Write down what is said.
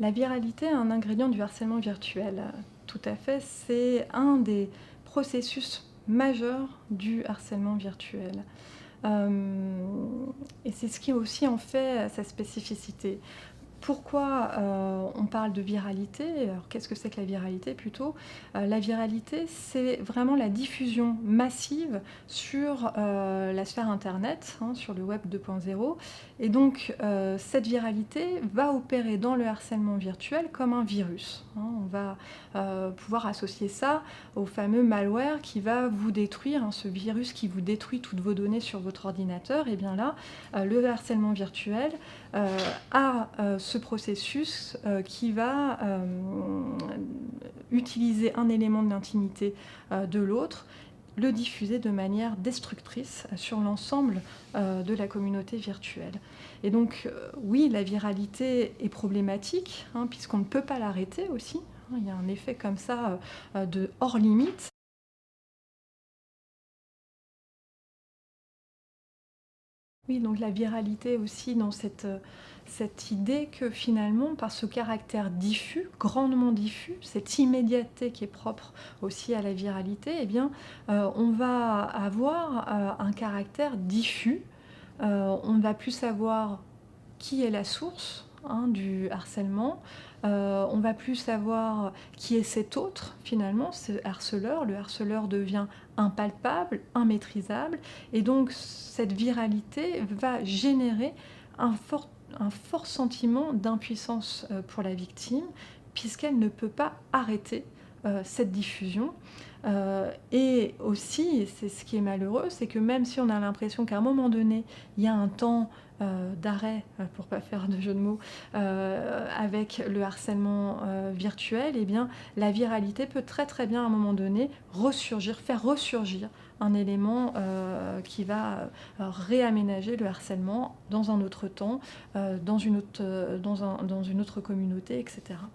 La viralité est un ingrédient du harcèlement virtuel. Tout à fait, c'est un des processus majeurs du harcèlement virtuel. Et c'est ce qui aussi en fait sa spécificité. Pourquoi, on parle de viralité? Alors qu'est-ce que c'est que la viralité plutôt? La viralité, c'est vraiment la diffusion massive sur, la sphère internet, hein, sur le web 2.0 et donc cette viralité va opérer dans le harcèlement virtuel comme un virus, hein. On va, pouvoir associer ça au fameux malware qui va vous détruire, hein, ce virus qui vous détruit toutes vos données sur votre ordinateur et bien là, le harcèlement virtuel, heu, a, ce processus, qui va, utiliser un élément de l'intimité, de l'autre, le diffuser de manière destructrice sur l'ensemble, de la communauté virtuelle. Et donc, oui, la viralité est problématique, hein, puisqu'on ne peut pas l'arrêter aussi, hein. Il y a un effet comme ça, de hors limite. Oui, donc la viralité aussi dans cette idée que finalement, par ce caractère diffus, grandement diffus, cette immédiateté qui est propre aussi à la viralité, eh bien, on va avoir, un caractère diffus. On ne va plus savoir qui est la source, hein, du harcèlement. On va plus savoir qui est cet autre finalement, ce harceleur. Le harceleur devient impalpable, immaîtrisable et donc cette viralité va générer un fort sentiment d'impuissance, pour la victime puisqu'elle ne peut pas arrêter, cette diffusion. Et aussi, et c'est ce qui est malheureux, c'est que même si on a l'impression qu'à un moment donné, il y a un temps, d'arrêt, pour pas faire de jeu de mots, avec le harcèlement, virtuel et bien la viralité peut très, très bien à un moment donné ressurgir, faire ressurgir un élément, qui va, réaménager le harcèlement dans un autre temps, dans une autre communauté et cetera.